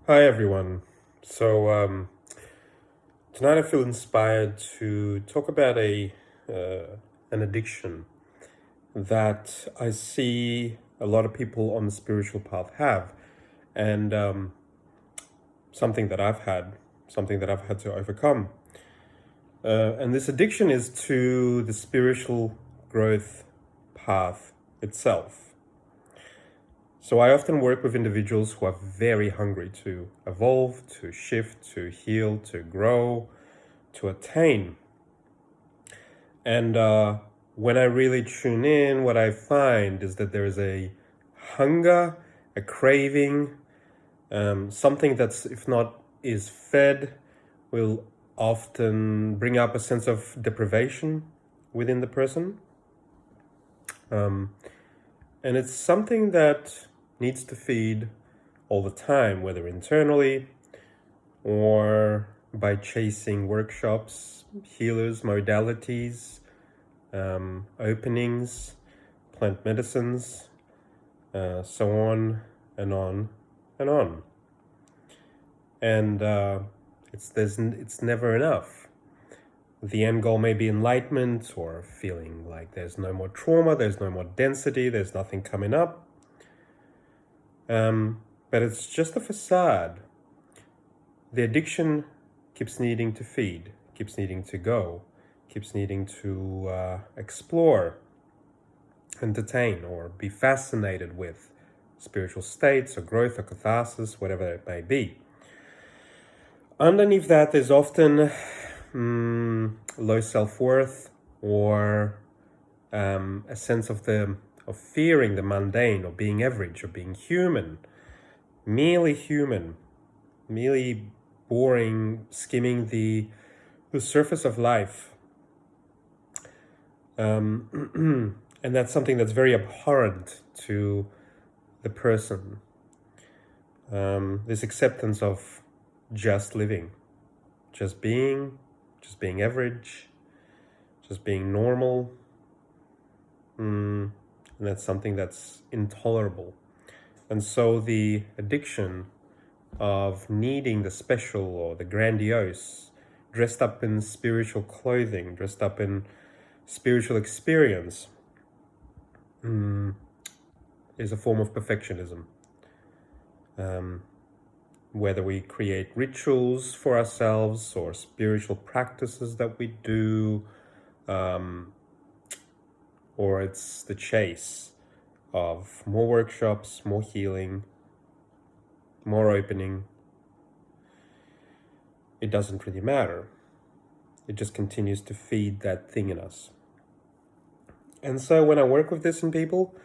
Hi everyone. Tonight I feel inspired to talk about a an addiction that I see a lot of people on the spiritual path have, and something that I've had, something that I've had to overcome. And this addiction is to the spiritual growth path itself. So I often work with individuals who are very hungry to evolve, to shift, to heal, to grow, to attain. And when I really tune in, what I find is that there is a hunger, a craving, something that's, if not is fed, will often bring up a sense of deprivation within the person. And it's something that needs to feed all the time, whether internally or by chasing workshops, healers, modalities, openings, plant medicines, so on and on and on. And it's never enough. The end goal may be enlightenment or feeling like there's no more trauma, there's no more density, there's nothing coming up. But it's just a facade. The addiction keeps needing to feed, keeps needing to go, keeps needing to explore, entertain, or be fascinated with spiritual states or growth or catharsis, whatever it may be. Underneath that, there's often low self-worth or a sense of fearing the mundane, or being average, or being human, merely boring, skimming the surface of life. And that's something that's very abhorrent to the person. This acceptance of just living, just being average, just being normal. And that's something that's intolerable. And so the addiction of needing the special or the grandiose, dressed up in spiritual clothing, dressed up in spiritual experience, is a form of perfectionism. Whether we create rituals for ourselves or spiritual practices that we do, or it's the chase of more workshops, more healing, more opening, it doesn't really matter. It just continues to feed that thing in us. And so when I work with this in people,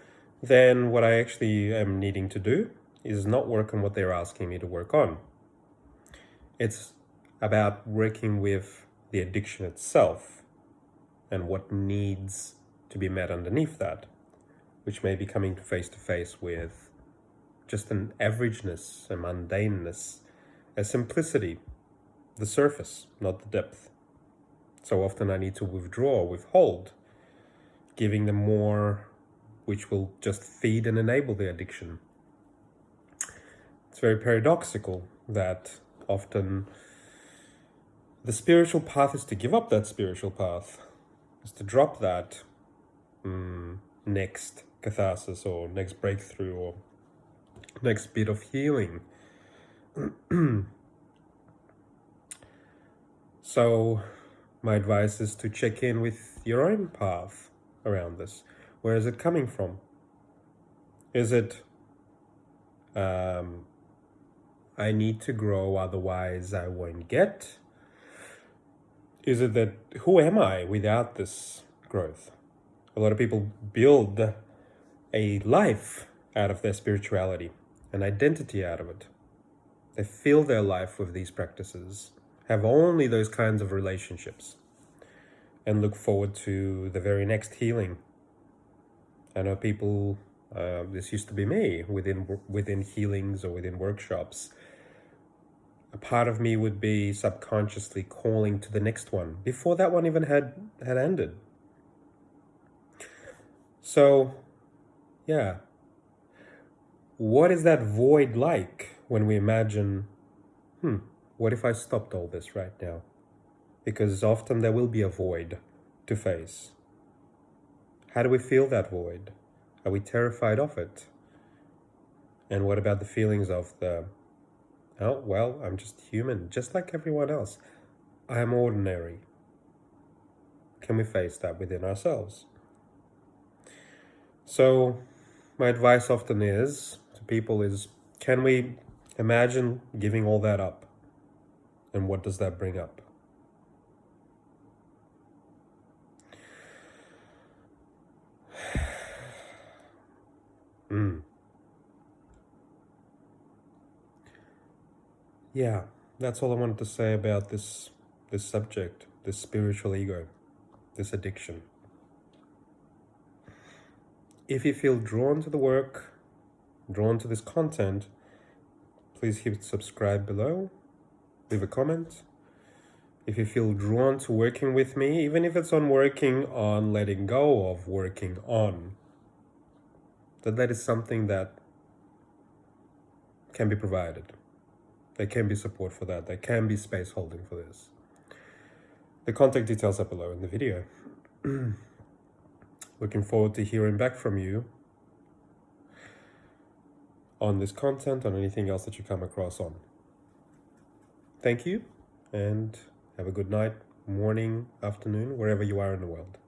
then what I actually am needing to do is not work on what they're asking me to work on. It's about working with the addiction itself and what needs to be met underneath that, which may be coming face to face with just an averageness, a mundaneness, a simplicity, the surface, not the depth. So often I need to withdraw, withhold, giving them more, which will just feed and enable the addiction. It's very paradoxical that often the spiritual path is to give up that spiritual path, is to drop that next catharsis or next breakthrough or next bit of healing. So my advice is to check in with your own path around this. Where is it coming from? Is it I need to grow, otherwise I won't get? Is it that who am I without this growth? A lot of people build a life out of their spirituality, an identity out of it. They fill their life with these practices, have only those kinds of relationships, and look forward to the very next healing. I know people, this used to be me, within healings or within workshops. A part of me would be subconsciously calling to the next one before that one even had ended. So, yeah. What is that void like? when we imagine, what if I stopped all this right now? Because often there will be a void to face. How do we feel that void? Are we terrified of it? And what about the feelings of oh, well, I'm just human, just like everyone else. I am ordinary. Can we face that within ourselves? So my advice often is to people is, can we imagine giving all that up? And what does that bring up? Yeah, that's all I wanted to say about this subject, this spiritual ego, this addiction. If you feel drawn to the work, drawn to this content, please hit subscribe below, leave a comment. If you feel drawn to working with me, even if it's on working on letting go of working on, that is something that can be provided. There can be support for that. There can be space holding for this. The contact details are below in the video. Looking forward to hearing back from you on this content, on anything else that you come across on. Thank you, and have a good night, morning, afternoon, wherever you are in the world.